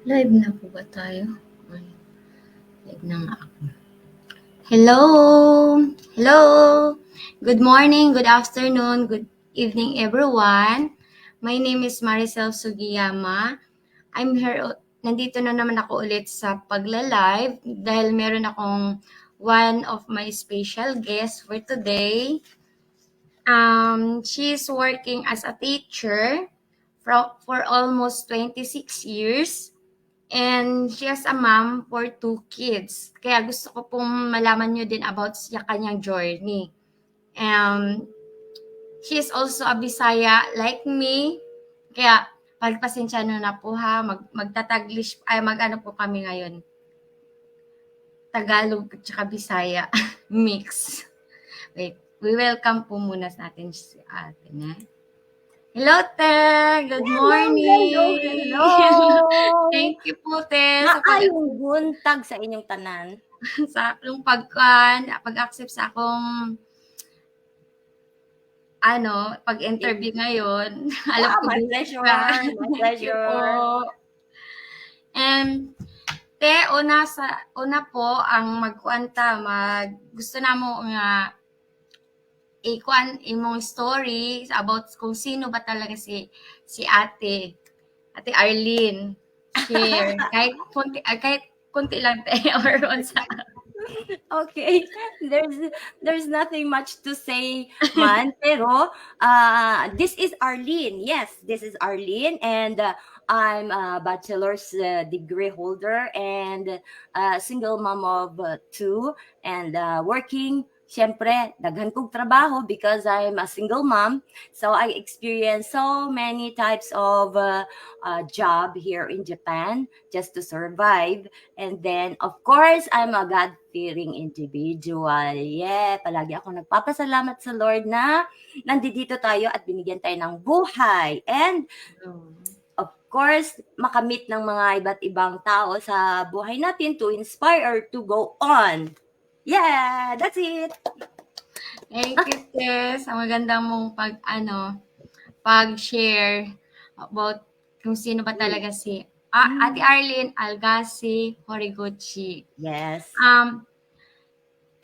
Live na po ba tayo? Ay, live na nga ako. Hello! Hello! Good morning, good afternoon, good evening everyone. My name is Maricel Sugiyama. I'm here, nandito na naman ako ulit sa pagla-live dahil meron akong one of my special guests for today. She's working as a teacher for almost 26 years. And she has a mom for 2 kids. Kaya gusto ko pong malaman nyo din about sa kanyang journey. She is also a Bisaya like me. Kaya pagpasensya na po ha. Magtataglish, mag-ano po kami ngayon. Tagalog at saka Bisaya mix. Wait, we welcome po muna natin si ate na. Hello, Te! Good morning! Hello! Thank you po, Te, sa Maayong buntag sa inyong tanan. sa akong pag-accept sa akong pag-interview ngayon. Alam ko my busy pleasure. ka. My Thank you pleasure. po. And Te, una po ang gusto namo nga ikuan imong story about kung sino ba talaga si Ate Arlene. Share. kahit konti lang Te or unsa. Okay, there's nothing much to say man, pero this is Arlene. Yes, this is Arlene, and I'm a bachelor's degree holder and single mom of 2 and working. Siyempre, daghan kong trabaho because I'm a single mom. So I experienced so many types of job here in Japan just to survive. And then, of course, I'm a God-fearing individual. Yeah, palagi ako nagpapasalamat sa Lord na nandito tayo at binigyan tayo ng buhay. And, of course, makamit ng mga iba't ibang tao sa buhay natin to inspire to go on. Yeah, that's it. Thank you, Tess. Ang maganda mong pag-share about kung sino ba talaga si Ate Arlene Algasi Horiguchi. Yes.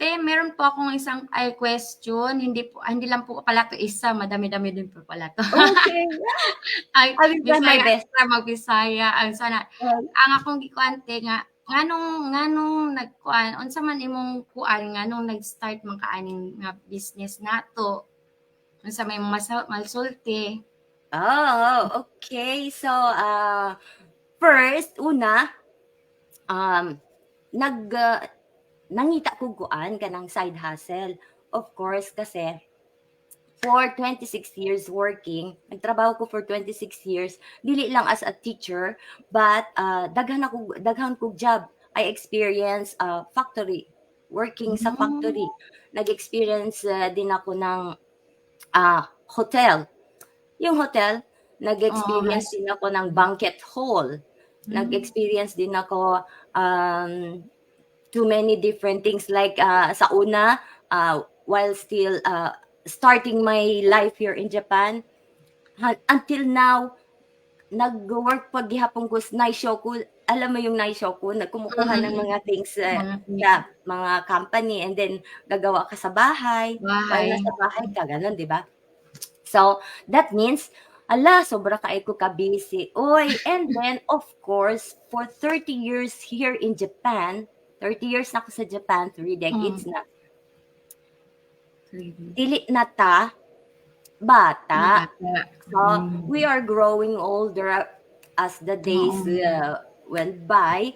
Te, meron po akong isang question. Hindi lang po pala to isa, madami-dami din po pala to. Okay. Ay, I will try my best. Mag-Bisaya. Ang akong gikuante nga nganong nagkuan unsa man imong kuan nganong nag-start man kaaning nga business nato unsa may malsulti. Oh, okay. So, first, nangita ko kuan kanang side hustle. Of course, kasi for 26 years working, nagtrabaho ko for 26 years, dili lang as a teacher, but daghan ko job. I experience factory, working sa factory. Nag-experience din ako ng hotel. Yung hotel, nag-experience din ako ng banquet hall. Nag-experience din ako too many different things like sa una while still starting my life here in Japan until now nag-work pag gihapon ko sa Naishoku. Alam mo yung Naishoku, nagkumukuha ng mga things sa mga company and then gagawa ka sa bahay. While nasa bahay ka, ganun, di ba? So, that means sobra kayo ko ka-busy. And then, of course, for 30 years here in Japan, 30 years na ako sa Japan, 3 decades na. Dili na ta, bata. So, we are growing older as the days went by.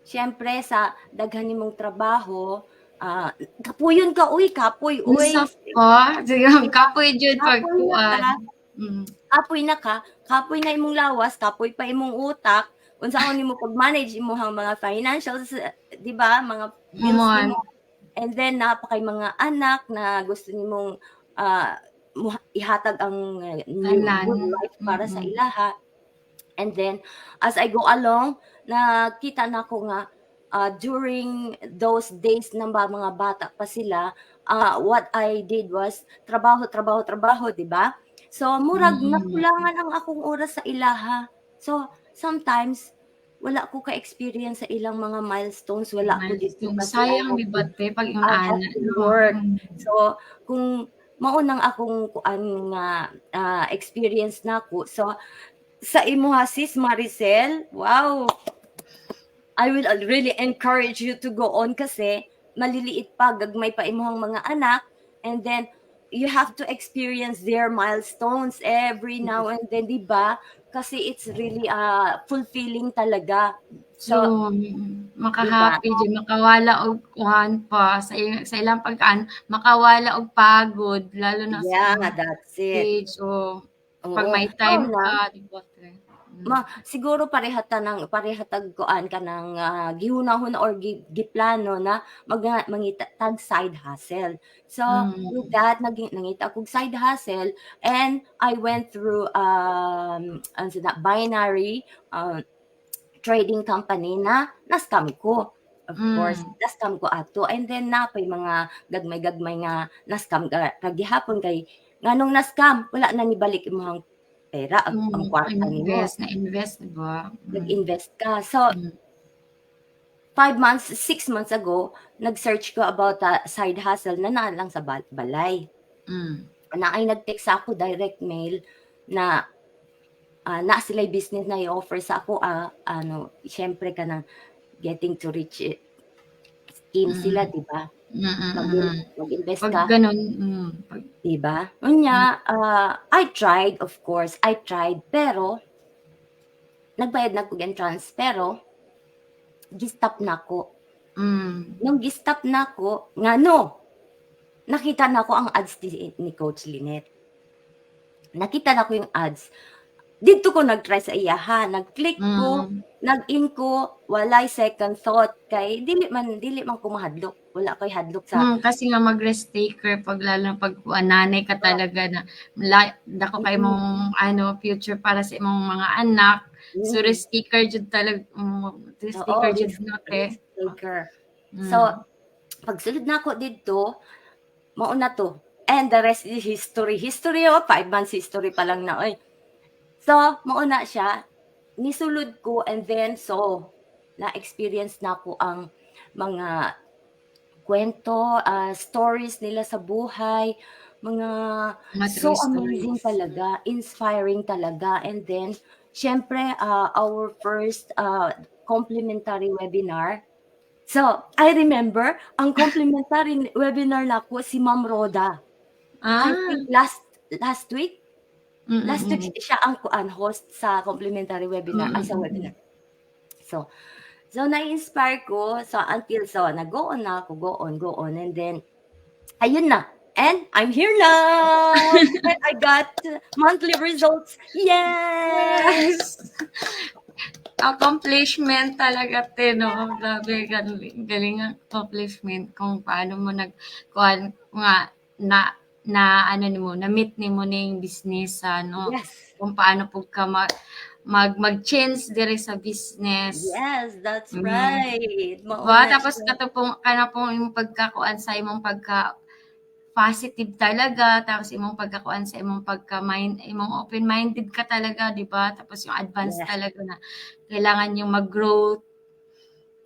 Siyempre, sa daghan nimong trabaho, kapuyon ka, kapoy, Kapoy jud pagkuan. Kapoy na imong lawas, kapoy pa imong utak, unsaon nimo pag-manage imong mga financials, di ba? Mga bills nimo. And then napakay mga anak na gusto nimong ihatag ang good life para sa ilaha. And then as I go along, nakita na ko nga during those days na mga bata pa sila, what I did was trabaho, di ba? So murag nakulangan ang akong oras sa ilaha. So sometimes wala ko ka-experience sa ilang mga milestones, wala ko dito Milestone. kasi Sayang, di ba, te? Pag yung I have ana, to no? work. So, kung maunang akong kuan nga experience nako. So, sa imuha sis Maricel, wow, I will really encourage you to go on kasi maliliit pa, gagmay pa imuhang mga anak, and then you have to experience their milestones every now and then, di ba? Kasi it's really fulfilling talaga. So, So, di ba? maka-happy dyan, makawala og kuhan pa sa ilang pagkaan, makawala og pagod lalo na sa Yeah, imong that's it. age o pag Oo. may Mao time na, ka, di ba, te? siguro parehatag kuan ka ng gihunahon or giplano na mangita tag side hustle. So, with that nangita kog side hustle, and I went through ano sa binary trading company na na-scam ko. Of course, na-scam ko ato, and then napay mga gagmay-gagmay nga na-scam ka gihapon kay nganong na-scam wala na nibalik imong pera ang kwarta nimo. Na-invest, di ba? Nag-invest ka. So, 5 months, 6 months ago, nag-search ko about side hustle na lang sa balay. Na ay nag-text sa ako direct mail na na sila business na i-offer sa ako ano, syempre ka ng getting to rich scheme sila, di ba? Mag-invest Pag ka, ganun, pag, di ba? Unya, I tried, of course, pero nagbayad na ko entrance, pero gistop na ko. Nung gistop na ko, nakita na ko ang ads ni Coach Lynette. Nakita na ko yung ads. Dito ko nag-try sa iya ha, nag-click ko, nag-in ko, walay second thought kay dili man ko mahadlok. Wala koy hadlok sa kasi nga mag-risk taker pag lalo na pag nanay ka talaga na dako kay mong ano future para sa imong mga anak. So risk taker jud talaga risk taker jud no te. risk taker. So, pagsulod na ako dito, mao na to. And the rest is history. History 5 months history pa lang na oy. So, mao na siya. Nisulod ko, and then na-experience na ko ang mga kwento, stories nila sa buhay, mga so true amazing stories. talaga, inspiring talaga. And then, syempre, our first complimentary webinar. So, I remember, ang complimentary webinar na ko si Ma'am Roda. I think last week, siya ang host sa complimentary webinar, sa webinar. So, na-inspire ko, until nag-go on na ako, go on, and then, ayun na, and I'm here now, and I got monthly results, yes! Accomplishment talaga te, no? Grabe, galing accomplishment kung paano mo nagkuhan nga na nimo, na-meet nimo na yung business, ano, Yes. kung paano po ka mag-change dire sa business. Yes, that's right. Diba? Tapos kana pong yung pagkakuan sa imong positive talaga, tapos imong pagkakuan sa imong imong open-minded ka talaga, di ba? Tapos yung advance talaga na kailangan yung mag-grow.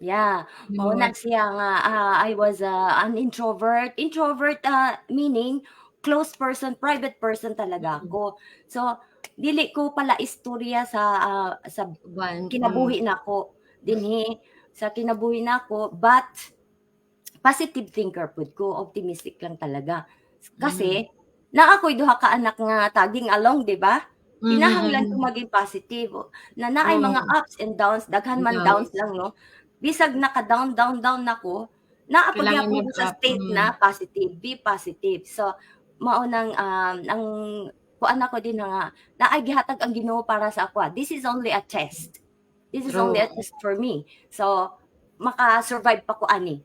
Yeah. Mauna siya nga, I was an introvert. Introvert meaning close person, private person talaga ako. So, dili ko pala istorya sa kinabuhi nako dinhi sa kinabuhi nako, but positive thinker pud ko, optimistic lang talaga. Kasi na ako'y duha ka anak nga tagging along, di ba? Kinahanglan ko maging positive. Na naay mga ups and downs, daghan man downs lang, no? Bisag naka-down nako, naapagyapon ko sa state na positive, be positive. So, mao nang ang kuan ako din nga naay gihatag ang Ginoo para sa ako. This is only a test. This is only a test for me. So, maka-survive pa ko ani.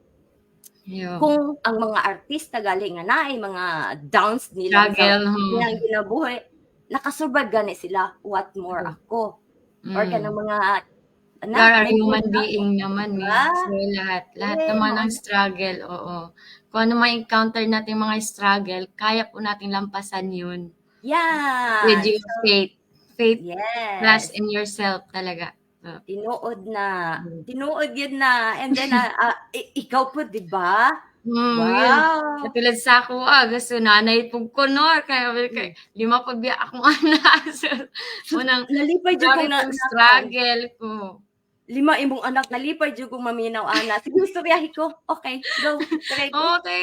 Kung ang mga artista gali nga naay mga downs nila sa ilang ginabuhi, nakasurvive gani sila, what more ako? Or kanang mga Are human being naman So, lahat naman ng mga struggle, oo. Kung ano ma-encounter nating mga struggle, kaya po nating lampasan yun. With Yeah. your faith. Faith, Yes. trust in yourself talaga. Tinuod na. Mm. Tinuod yun na. And then, ikaw po, di ba? Yun. Wow! Katulad sa ako, gusto nanay pug kunor kay Hmm. 5 pa biya akong anak. So, So, unang nalipay jud grabe kong pong nakuan. struggle ko. 5 imong anak, nalipay jud kong maminaw ana. Sige, istoryahin ko. Okay, go. Tuloy ko. Oo, tayo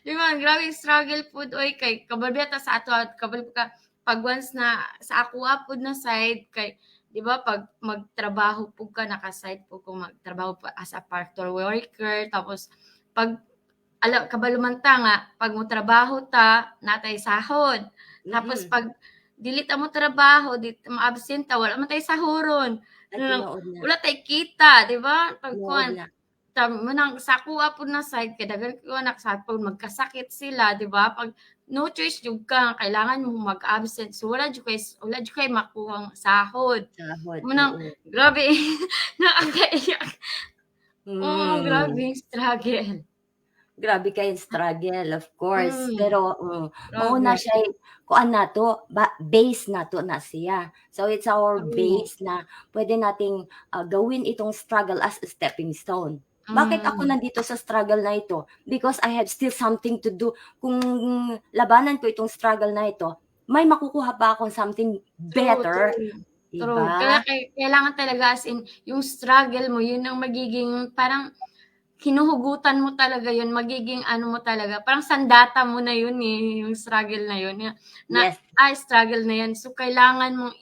lima grabe yung struggle pud oy kay kabal biya ta sa ato at kabal ka pag once na sa ako pud na side kay 'di ba pag magtrabaho pud ka naka-side pud ko magtrabaho pa as a factory worker tapos pag kabalumanta nga pag mo trabaho ta natay sahod. Tapos Mm. pag dili ta mo trabaho, di ma-absent ta, wala man tay sahuron. At tinuod na. Wala tay kita, 'di ba? Pag Tinuod kuan na. manang sa kuha po na side kay daghan ko anak sa pag magkasakit sila, 'di ba? Pag no choice jud ka, kailangan mo mag-absent. So wala jud kay makuhang sahod. Sahod, Munang oo. grabe nakakaiyak. Oo, grabe Hmm. yung struggle. Grabe kayong struggle, of course. Hmm, Pero, grabe. mauna siya kuan nato, base nato na siya. So, it's our Oo. base na pwede nating, gawin itong struggle as a stepping stone. Bakit ako Hmm, nandito sa struggle na ito? Because I have still something to do. Kung labanan ko itong struggle na ito, may makukuha pa akong something true, better, true. 'di True. ba? Kaya kailangan talaga as in yung struggle mo, yun ang magiging parang hinuhugutan mo talaga yun, magiging ano mo talaga, parang sandata mo na yun eh, yung struggle na yun. Yes. Struggle na yan. So, kailangan mong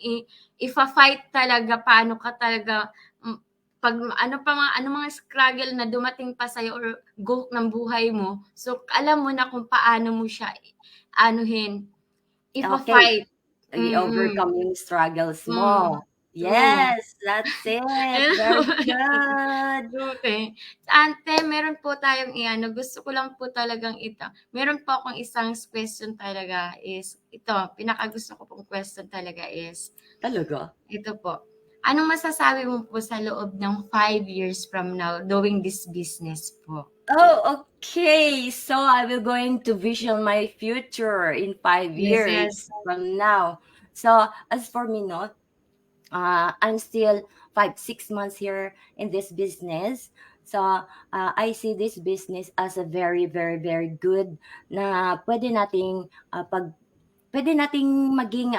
ifa-fight talaga, paano ka talaga, pag ano mga struggle na dumating pa sa'yo or go ng buhay mo. So, alam mo na kung paano mo siya, anuhin, Okay. ifa-fight. I-overcome yung struggles Mm, mo. true. Yes, that's it. Very good. Buti. Ate, meron po tayong i-ano, gusto ko lang po talagang meron po akong isang question talaga is, ito, pinakagusto ko pong question talaga is, Talaga? ito po. Anong masasabi mo po sa loob ng 5 years from now doing this business po? Oh, okay. So I will going to vision my future in 5 Yes, years yes. from now. So as for me, no, I'm still 5, 6 months here in this business. So I see this business as a very, very, very good na pwede nating maging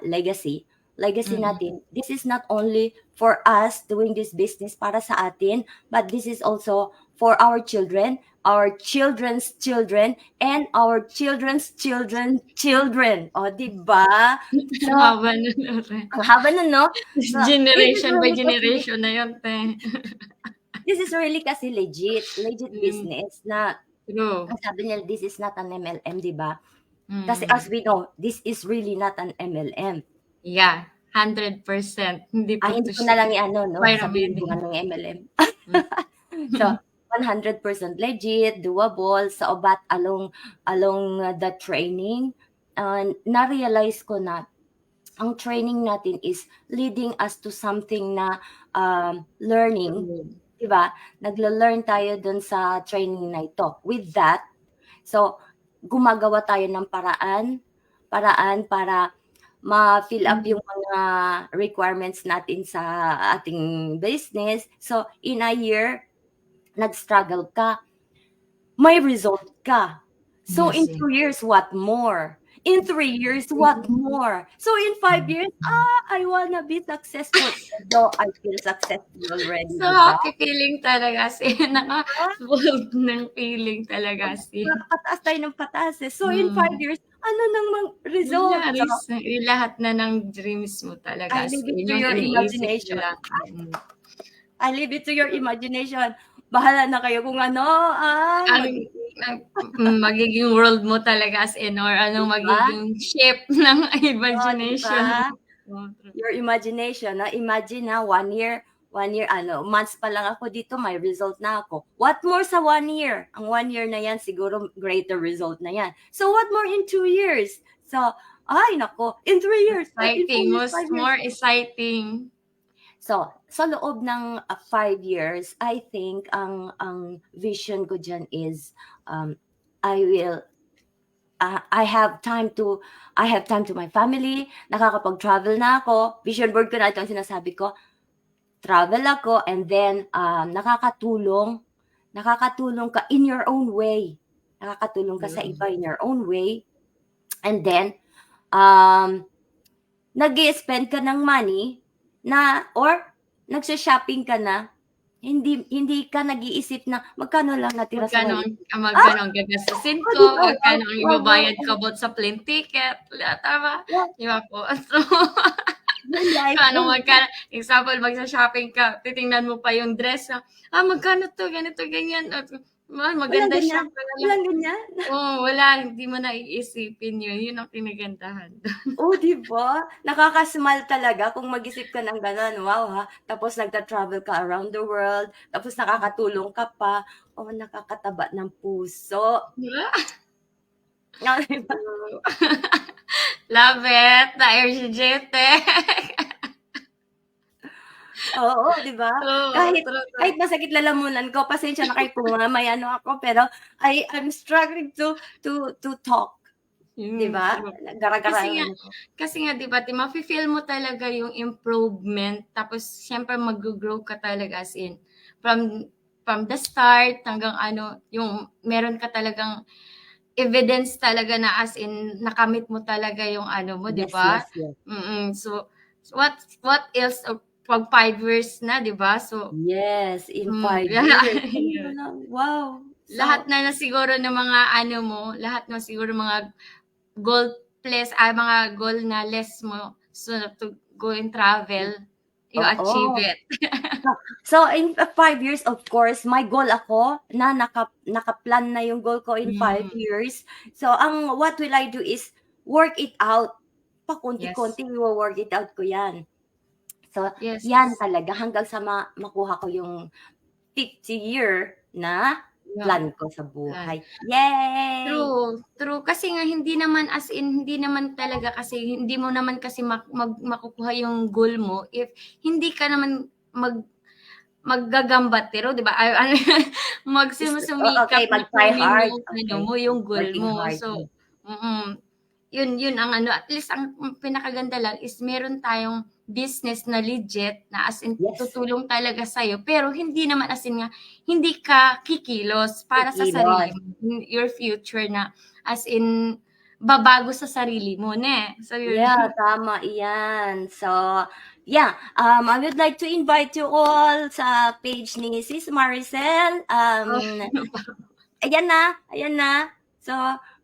legacy Mm. natin. This is not only for us doing this business para sa atin, but this is also for our children, our children's children, and our children's children children. O, di ba? So, Ang haba nun, ate. ang haba nun, no? So, this is Generation by really kasi, generation na yun, te. legit Mm, business na, true. ang sabi nila, this is not an MLM, di ba? Kasi as Mm. we know, this is really not an MLM. Yeah, 100%. Hindi po Hindi 'to ko na siya lang i-ano 'no, sabihin ko pyramid. nga ng MLM. Hmm. So, 100% legit, doable, sa ubat along the training, na-realize ko na ang training natin is leading us to something na, learning, True. 'di ba? Nagle-learn tayo dun sa training na ito. With that, so gumagawa tayo ng paraan para ma-fill up Hmm, yung mga requirements natin sa ating business. So, in a year, nag-struggle ka, may result ka. So, yes, in yes. 2 years, what more? In 3 years, what more? So, in 5 years, I wanna be successful. Although I feel successful already, So, 'di ba? happy feeling talaga as in, 'Di ba? naka-full ng feeling talaga as in. Pataas tayo ng pataas, eh. So, in 5 Hmm, years, ano nang result? nangyari So, lahat na ng dreams mo talaga I as leave it in, to yung your iniisip mo imagination. lang. I leave it to your imagination. Bahala na kayo kung ano ang Ang magiging, magiging world mo talaga as in or 'di anong ba? magiging shape ng Oh, 'di imagination ba? mo. Oh, true. Your imagination, na imagine na 1 year months pa lang ako dito may result na ako. What more sa 1 year? Ang 1 year na yan siguro greater result na yan. So what more in 2 years? So, ay nako, in 3 years, in 4 years, Most 5 years. more exciting. So, sa loob ng 5 years, I think ang vision ko diyan is, I will I have time to my family, nakakapag-travel na ako. Vision board ko na ito ang sinasabi ko. travel ako, and then nakakatulong ka in your own way. Nakakatulong ka sa iba in your own way. And then, nag-i-spend ka ng money or nagsho-shopping ka na, hindi ka nag-iisip na magkano lang natira sa wallet. Magkano ang gagastusin Oh, ko, di ba? magkano ang Wow, ibabayad wow. ko about sa plane ticket, tama? Yeah, Di ba po? So, your life. magkano, example, magsa-shopping ka, titingnan mo pa yung dress, magkano to, ganito, ganyan, maganda siya. Walang ganyan. Wala, hindi mo na iisipin yun. Yun ang kinagandahan. Di ba? Nakaka-smile talaga kung mag-isip ka ng gano'n. Wow, ha? Tapos nagta-travel ka around the world, tapos nakakatulong ka pa. Nakakataba ng puso. Diba? Diba? Love it, na-energetic. Oo, di ba? Kahit masakit lalamunan ko, pasensya na kayo kung may ano ako, pero I'm struggling to talk. Di ba? Kasi nga, di ba, mafe-feel mo talaga yung improvement, tapos syempre mag-grow ka talaga as in, from the start hanggang yung meron ka talagang evidence talaga na as in nakamit mo talaga yung mo, di ba? Yes. So, what else pag 5 years na, di ba? So, yes, in 5 years. Wow. So, lahat na siguro ng mga lahat na siguro mga goal mga goal na less mo, so to go and travel, you achieve it. So in 5 years, of course, my goal ako na naka-plan na yung goal ko in 5 years. So what will I do is work it out. Pakunti-kunti, work it out ko yan. So yan talaga hanggang sa makuha ko yung 50 year na plan ko sa buhay. Yay! True. Kasi nga hindi naman talaga kasi hindi mo naman kasi makukuha yung goal mo if hindi ka naman maggagambatero, di ba? Magsusumikap na kunin mo yung goal mo. So, yun ang at least ang pinakaganda lang is meron tayong business na legit na as in tutulong talaga sa'yo, pero hindi naman as in nga hindi ka kikilos para sa sarili mo, your future na as in babago sa sarili mo so tama iyan. So I would like to invite you all sa page ni Sis Maricel. Ayan na. So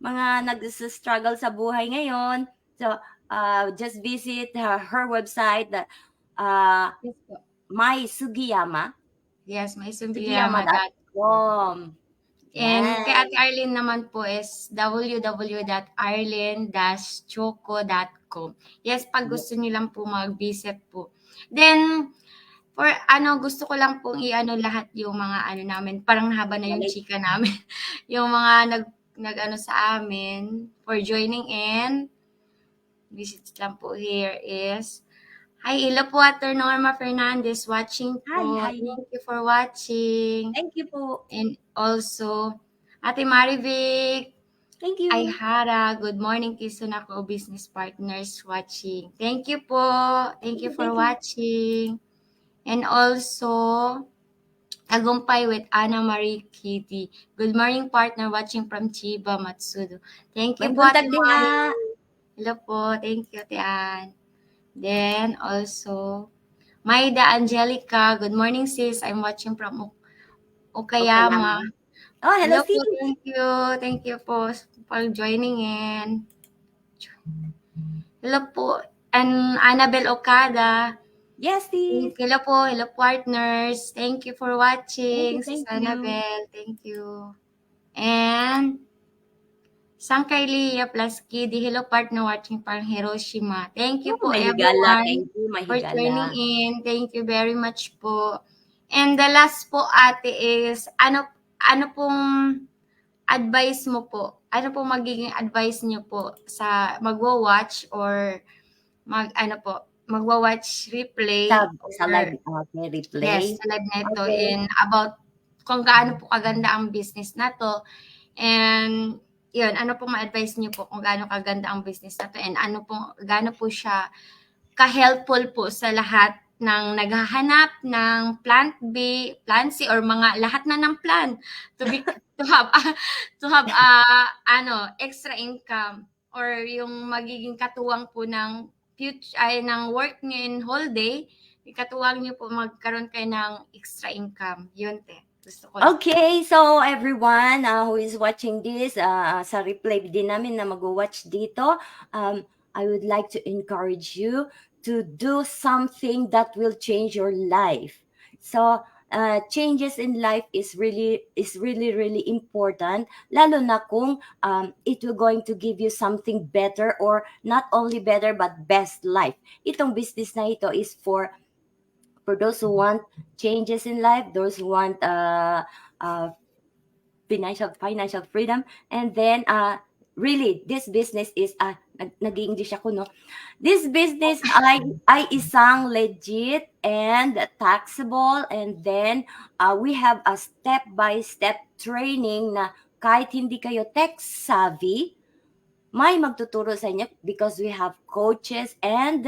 mga nag-struggle sa buhay ngayon, so just visit her website, My Sugiyama. Yes, mysugiyama.com. And kay Ate Arlene naman po is www.arlene-choco.com. Yes, pag gusto niyo lang po mag-visit po. Then, for gusto ko lang pong lahat yung mga namin, parang haba na yung chika namin. Yung mga nag sa amin for joining in. Visit lang po here is hi, hello po Ate Norma Fernandez watching po. Hi. Thank you for watching. Thank you po. And also, Ate Marivic. Thank you. Ayhara, good morning Kisunako business partners watching. Thank you po. Thank you for watching. And also, Tagumpay with Anna Marie Kitty. Good morning partner watching from Chiba, Matsudo. Thank you po Ate Mari. Hello po. Thank you Ate Ann. Then also, Maida Angelica. Good morning sis. I'm watching from Okayama. Hello sis. Thank you po for joining in. Hello po. And Annabel Okada. Yes, sis. Hello partners. Thank you for watching. Thank you. Annabel, thank you. And Sangkay Leah plus Kiddy. Hello partner watching from Hiroshima. Thank you po everyone for joining in. Thank you very much po. And the last po ate is ano pong advice mo po? Ano pong magiging advice niyo po sa magwa-watch or magwa-watch replay sa live replay? Yes, sa live na ito in about kung gaano po kaganda ang business na to. And yun, ano pong ma-advise niyo po kung gaano kaganda ang business na to and gaano po siya ka-helpful po sa lahat ng naghahanap ng plant B, plant C, or mga lahat na ng plan to be to have extra income, or yung magiging katuwang po ng ng work niyo in whole day, katuwang niyo po magkaroon kayo ng extra income. Yun, te. Gusto ko. Okay, so everyone who is watching this, sa replay din namin na mag-watch dito, I would like to encourage you to do something that will change your life. So, changes in life is really really important, lalo na kung it will going to give you something better, or not only better but best life. Itong business na ito is for those who want changes in life, those who want financial freedom, and then really this business is nag-English ako, no? This business ay isang legit and taxable, and then we have a step-by-step training na kahit hindi kayo tech savvy, may magtuturo sa inyo, because we have coaches and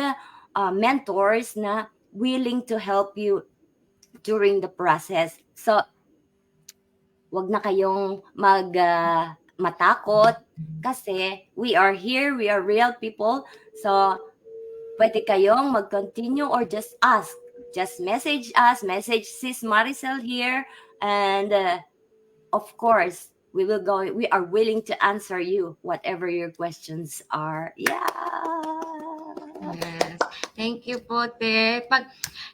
mentors na willing to help you during the process. So, wag na kayong matakot, kasi we are here, we are real people. So, pwede kayong mag-continue or just ask. Just message us, message Sis Maricel here, and of course, we are willing to answer you whatever your questions are. Yeah. Yes. Thank you po, te.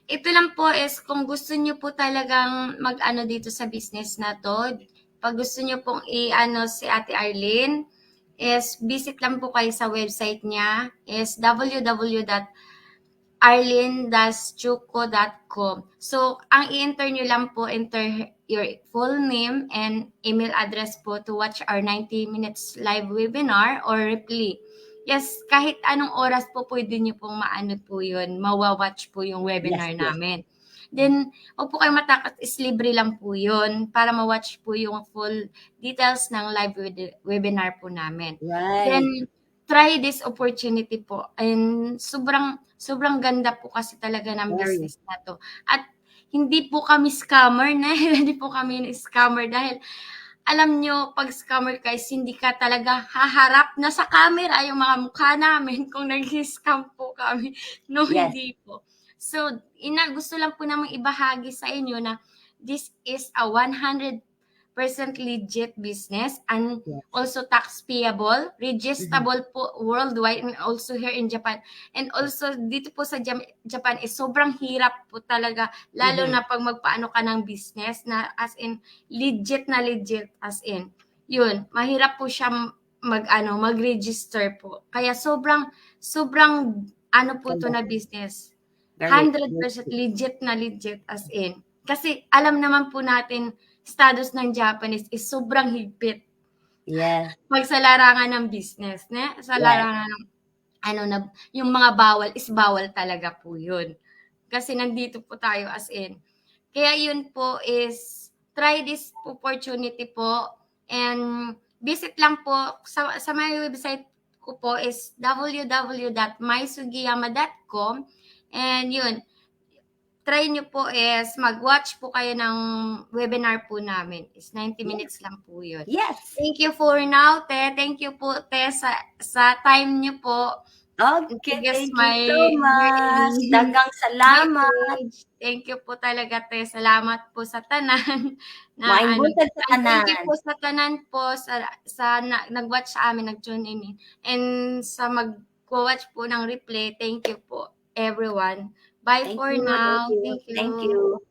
Ito lang po is kung gusto niyo po talagang mag-ano dito sa business na to, pag gusto niyo pong i-ano si Ate Arlene, is visit lang po kayo sa website niya, is www.arlene-chuco.com. So, ang i-enter nyo lang po, enter your full name and email address po to watch our 90 minutes live webinar or replay. Yes, kahit anong oras po pwede nyo pong maano po yun, mawawatch po yung webinar namin. Then, huwag po kayo matakot, is libre lang po yun para ma-watch po yung full details ng live webinar po namin. Right. Then, try this opportunity po. And sobrang ganda po kasi talaga ng business na to. At hindi po kami scammer na, hindi po kami scammer dahil alam nyo, pag scammer guys, hindi ka talaga haharap na sa camera yung mga mukha namin kung nag-scam po kami. No, Yes. hindi po. So, gusto lang po namang ibahagi sa inyo na this is a 100% legit business and also tax payable, registrable po worldwide and also here in Japan. And also dito po sa Japan is sobrang hirap po talaga, lalo na pag magpaano ka ng business na as in legit as in. Yun, mahirap po siya mag-register po. Kaya sobrang ano po to na business. 100% legit as in. Kasi alam naman po natin, status ng Japanese is sobrang higpit. Yeah. Pag sa larangan ng business, sa larangan ng yung mga bawal is bawal talaga po yun. Kasi nandito po tayo as in. Kaya yun po is try this opportunity po and visit lang po sa my website ko po is www.mysugiyama.com, and yun, try nyo po is mag-watch po kayo ng webinar po namin. Is 90 minutes lang po yun. Yes. Thank you for now, te. Thank you po, te, sa time nyo po. Okay, thank you so much. Daghang salamat. Thank you po talaga, te. Salamat po sa tanan. Maingbuntag sa tanan. Thank you po sa tanan po sa nag-watch sa amin, nag-tune in. And sa mag-watch po ng replay, thank you po, everyone. Bye for now. Thank you. Thank you.